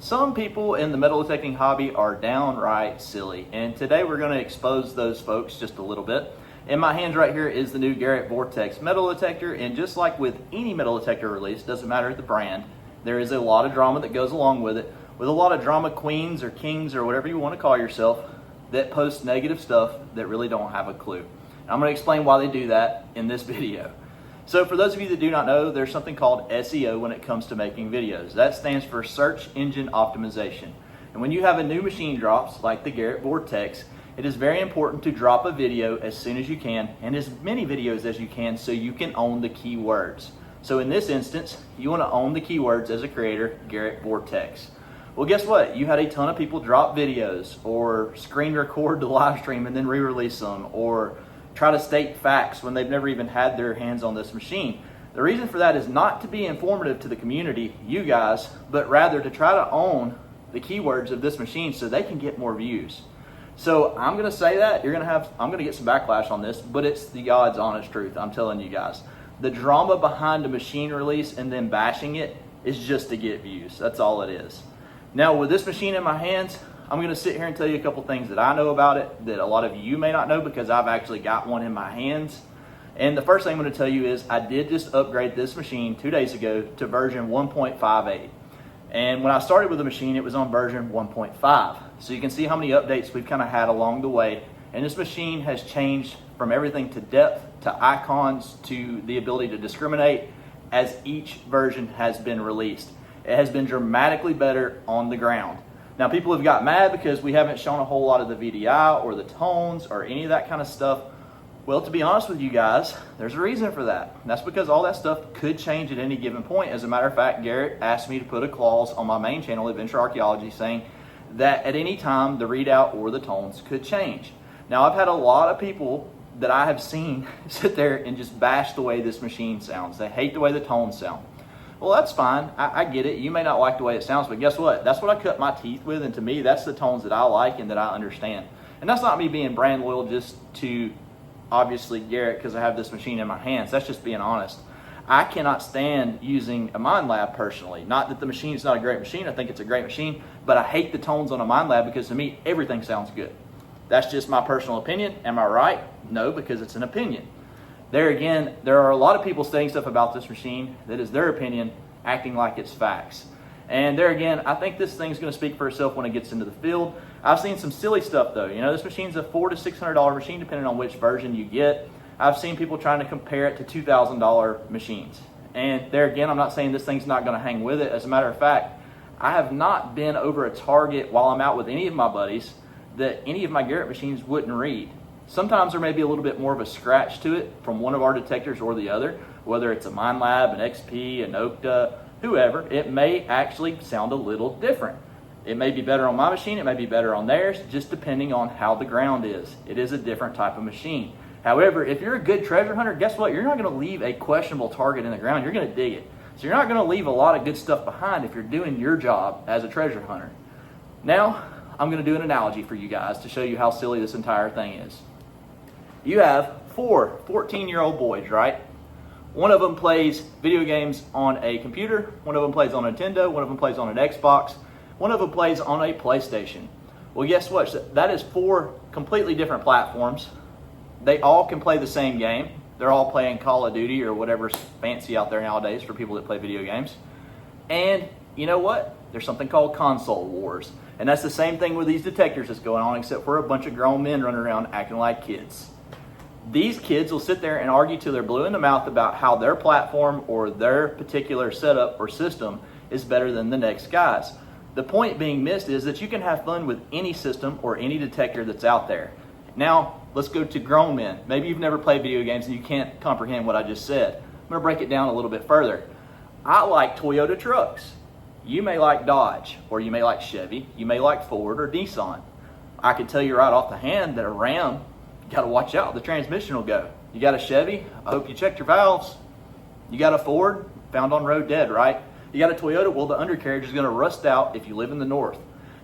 Some people in the metal detecting hobby are downright silly, and today we're going to expose those folks just a little bit. In my hands right here is the new Garrett Vortex metal detector, and just like with any metal detector release, doesn't matter the brand, there is a lot of drama that goes along with it, with a lot of drama queens or kings or whatever you want to call yourself that post negative stuff that really don't have a clue. And I'm going to explain why they do that in this video. So for those of you that do not know, there's something called SEO when it comes to making videos. That stands for Search Engine Optimization. And when you have a new machine drops, like the Garrett Vortex, it is very important to drop a video as soon as you can, and as many videos as you can, so you can own the keywords. So in this instance, you want to own the keywords as a creator, Garrett Vortex. Well, guess what? You had a ton of people drop videos or screen record the live stream and then re-release them, or try to state facts when they've never even had their hands on this machine. The reason for that is not to be informative to the community, you guys, but rather to try to own the keywords of this machine so they can get more views. So I'm going to say that I'm going to get some backlash on this, but it's the God's honest truth. I'm telling you guys, the drama behind a machine release and then bashing it is just to get views. That's all it is. Now with this machine in my hands, I'm going to sit here and tell you a couple things that I know about it that a lot of you may not know, because I've actually got one in my hands. And the first thing I'm going to tell you is I did just upgrade this machine 2 days ago to version 1.58. And when I started with the machine, it was on version 1.5. So you can see how many updates we've kind of had along the way. And this machine has changed from everything to depth, to icons, to the ability to discriminate as each version has been released. It has been dramatically better on the ground. Now, people have got mad because we haven't shown a whole lot of the VDI or the tones or any of that kind of stuff. Well, to be honest with you guys, there's a reason for that. And that's because all that stuff could change at any given point. As a matter of fact, Garrett asked me to put a clause on my main channel, Adventure Archaeology, saying that at any time the readout or the tones could change. Now, I've had a lot of people that I have seen sit there and just bash the way this machine sounds. They hate the way the tones sound. Well, that's fine. I get it. You may not like the way it sounds, but guess what? That's what I cut my teeth with, and to me, that's the tones that I like and that I understand. And that's not me being brand loyal just to, obviously, Garrett because I have this machine in my hands. That's just being honest. I cannot stand using a Minelab personally. Not that the machine is not a great machine. I think it's a great machine, but I hate the tones on a Minelab because to me, everything sounds good. That's just my personal opinion. Am I right? No, because it's an opinion. There again, there are a lot of people saying stuff about this machine that is their opinion, acting like it's facts. And there again, I think this thing's going to speak for itself when it gets into the field. I've seen some silly stuff though. You know, this machine's a $400 to $600 machine depending on which version you get. I've seen people trying to compare it to $2,000 machines. And there again, I'm not saying this thing's not going to hang with it. As a matter of fact, I have not been over a target while I'm out with any of my buddies that any of my Garrett machines wouldn't read. Sometimes there may be a little bit more of a scratch to it from one of our detectors or the other, whether it's a Minelab, an XP, a Nokta, whoever. It may actually sound a little different. It may be better on my machine, it may be better on theirs, just depending on how the ground is. It is a different type of machine. However, if you're a good treasure hunter, guess what? You're not going to leave a questionable target in the ground. You're going to dig it. So you're not going to leave a lot of good stuff behind if you're doing your job as a treasure hunter. Now, I'm going to do an analogy for you guys to show you how silly this entire thing is. You have 4 14-year-old boys, right? One of them plays video games on a computer, one of them plays on a Nintendo, one of them plays on an Xbox, one of them plays on a PlayStation. Well, guess what? That is 4 completely different platforms. They all can play the same game. They're all playing Call of Duty or whatever's fancy out there nowadays for people that play video games. And you know what? There's something called console wars. And that's the same thing with these detectors that's going on, except for a bunch of grown men running around acting like kids. These kids will sit there and argue till they're blue in the mouth about how their platform or their particular setup or system is better than the next guy's. The point being missed is that you can have fun with any system or any detector that's out there. Now, let's go to grown men. Maybe you've never played video games and you can't comprehend what I just said. I'm going to break it down a little bit further. I like Toyota trucks. You may like Dodge, or you may like Chevy, you may like Ford or Nissan. I can tell you right off the hand that a Ram, you got to watch out, the transmission will go. You got a Chevy, I hope you checked your valves. You got a Ford, found on road dead, right? You got a Toyota, well, the undercarriage is going to rust out if you live in the north.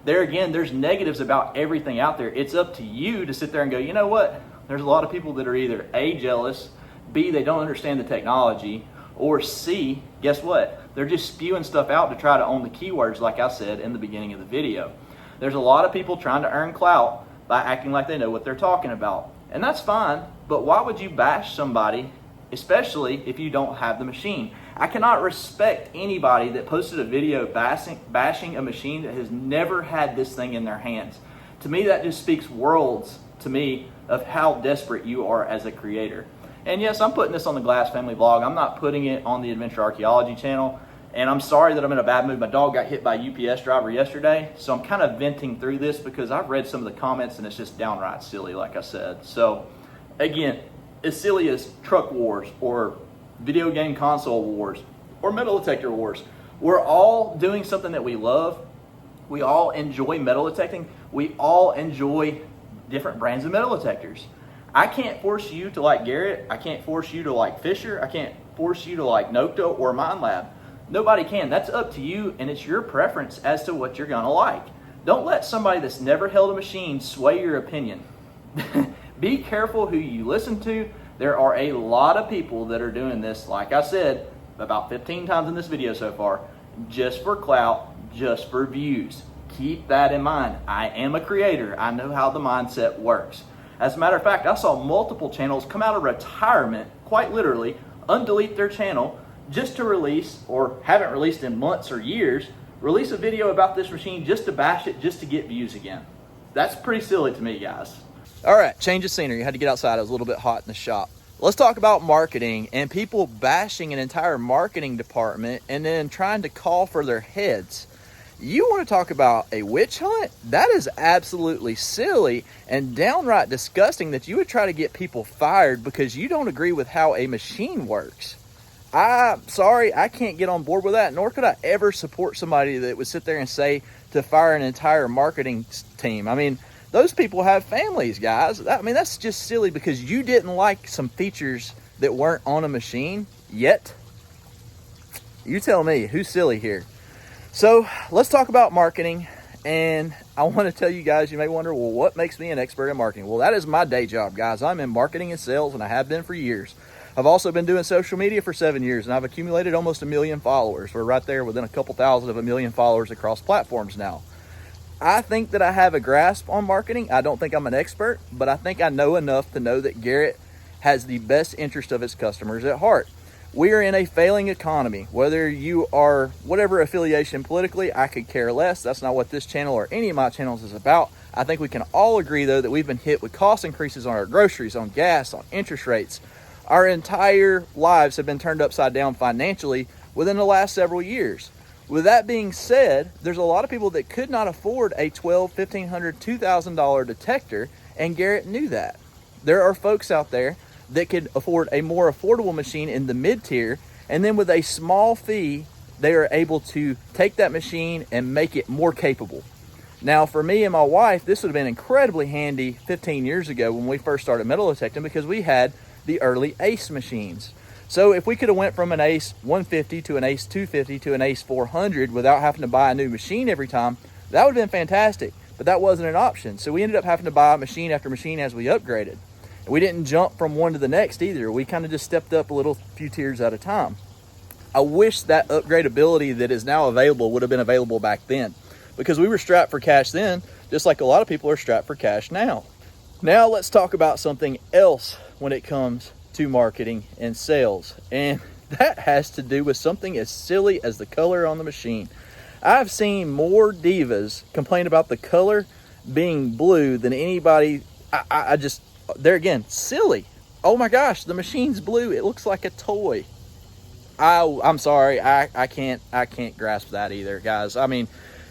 There again, there's negatives about everything out there. It's up to you to sit there and go, you know what? There's a lot of people that are either A, jealous, B, they don't understand the technology, Or C, guess what? They're just spewing stuff out to try to own the keywords, like I said in the beginning of the video. There's a lot of people trying to earn clout by acting like they know what they're talking about. And that's fine, but why would you bash somebody, especially if you don't have the machine? I cannot respect anybody that posted a video bashing a machine that has never had this thing in their hands. To me, that just speaks worlds to me of how desperate you are as a creator. And yes, I'm putting this on the Glass Family Vlog. I'm not putting it on the Adventure Archaeology channel. And I'm sorry that I'm in a bad mood. My dog got hit by a UPS driver yesterday, so I'm kind of venting through this because I've read some of the comments and it's just downright silly, like I said. So again, as silly as truck wars or video game console wars or metal detector wars, we're all doing something that we love. We all enjoy metal detecting. We all enjoy different brands of metal detectors. I can't force you to like Garrett. I can't force you to like Fisher. I can't force you to like Nokta or Minelab. Nobody can. That's up to you, and it's your preference as to what you're gonna like. Don't let somebody that's never held a machine sway your opinion. Be careful who you listen to. There are a lot of people that are doing this, like I said, about 15 times in this video so far, just for clout, just for views. Keep that in mind. I am a creator. I know how the mindset works. As a matter of fact, I saw multiple channels come out of retirement, quite literally, undelete their channel just to release, or haven't released in months or years, release a video about this machine just to bash it, just to get views again. That's pretty silly to me, guys. All right, change of scenery. Had to get outside. It was a little bit hot in the shop. Let's talk about marketing and people bashing an entire marketing department and then trying to call for their heads. You want to talk about a witch hunt? That is absolutely silly and downright disgusting that you would try to get people fired because you don't agree with how a machine works. I'm sorry, I can't get on board with that, nor could I ever support somebody that would sit there and say to fire an entire marketing team. I mean, those people have families, guys. I mean, that's just silly because you didn't like some features that weren't on a machine yet. You tell me, who's silly here? So let's talk about marketing. And I want to tell you guys, you may wonder, well, what makes me an expert in marketing? Well, that is my day job, guys. I'm in marketing and sales, and I have been for years. I've also been doing social media for 7 years, and I've accumulated almost 1 million followers. We're right there within a couple thousand of 1 million followers across platforms now. I think that I have a grasp on marketing. I don't think I'm an expert, but I think I know enough to know that Garrett has the best interest of his customers at heart. We are in a failing economy. Whether you are whatever affiliation politically, I could care less. That's not what this channel or any of my channels is about. I think we can all agree, though, that we've been hit with cost increases on our groceries, on gas, on interest rates. Our entire lives have been turned upside down financially within the last several years. With that being said, there's a lot of people that could not afford a $1,200, $1,500, $2,000 detector, and Garrett knew that. There are folks out there that could afford a more affordable machine in the mid-tier, and then with a small fee, they are able to take that machine and make it more capable. Now, for me and my wife, this would have been incredibly handy 15 years ago when we first started metal detecting because we had the early ACE machines. So if we could have went from an ACE 150 to an ACE 250 to an ACE 400 without having to buy a new machine every time, that would have been fantastic, but that wasn't an option. So we ended up having to buy machine after machine as we upgraded. And we didn't jump from one to the next either. We kind of just stepped up a little few tiers at a time. I wish that upgradability that is now available would have been available back then because we were strapped for cash then, just like a lot of people are strapped for cash now. Now let's talk about something else when it comes to marketing and sales, and that has to do with something as silly as the color on the machine. I've seen more divas complain about the color being blue than anybody. I just, there again, silly. Oh my gosh, the machine's blue. It looks like a toy. I'm sorry, I can't grasp that either, guys. I mean,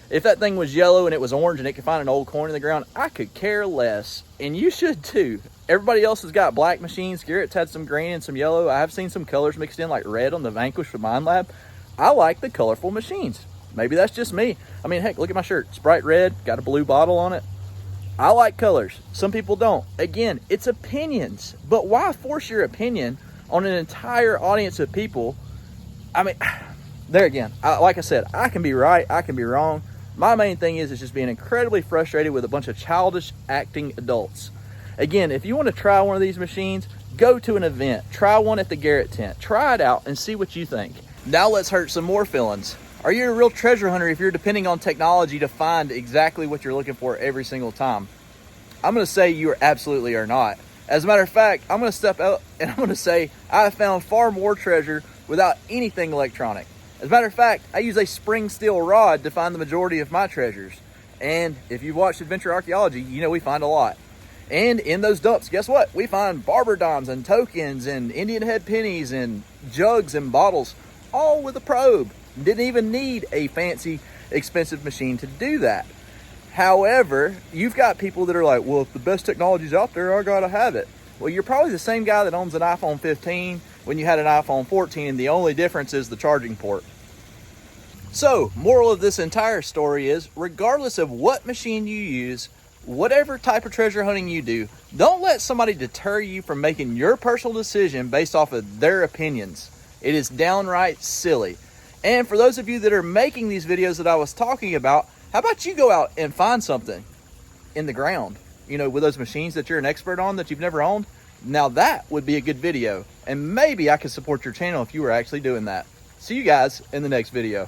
if that thing was yellow and it was orange and it could find an old coin in the ground, I could care less, and you should too. Everybody else has got black machines. Garrett's had some green and some yellow. I have seen some colors mixed in, like red on the Vanquish with Minelab. I like the colorful machines. Maybe that's just me. I mean, heck, look at my shirt. It's bright red, got a blue bottle on it. I like colors. Some people don't. Again, it's opinions. But why force your opinion on an entire audience of people? I mean, there again, like I said, I can be right, I can be wrong. My main thing is just being incredibly frustrated with a bunch of childish acting adults. Again, if you want to try one of these machines, Go to an event, try one at the Garrett tent, try it out and see what you think. Now let's hurt some more feelings. Are you a real treasure hunter if you're depending on technology to find exactly what you're looking for every single time? I'm gonna say you absolutely are not. As a matter of fact, I'm gonna step out and I'm gonna say I have found far more treasure without anything electronic. As a matter of fact, I use a spring steel rod to find the majority of my treasures. And if you've watched Adventure Archaeology, you know we find a lot. And in those dumps, guess what? We find barber dimes and tokens and Indian head pennies and jugs and bottles, all with a probe. Didn't even need a fancy, expensive machine to do that. However, you've got people that are like, well, if the best technology's out there, I gotta have it. Well, you're probably the same guy that owns an iPhone 15 when you had an iPhone 14, and the only difference is the charging port. So, moral of this entire story is, regardless of what machine you use, whatever type of treasure hunting you do, don't let somebody deter you from making your personal decision based off of their opinions. It is downright silly. And for those of you that are making these videos that I was talking about, how about you go out and find something in the ground, you know, with those machines that you're an expert on that you've never owned? Now that would be a good video, and maybe I could support your channel if you were actually doing that. See you guys in the next video.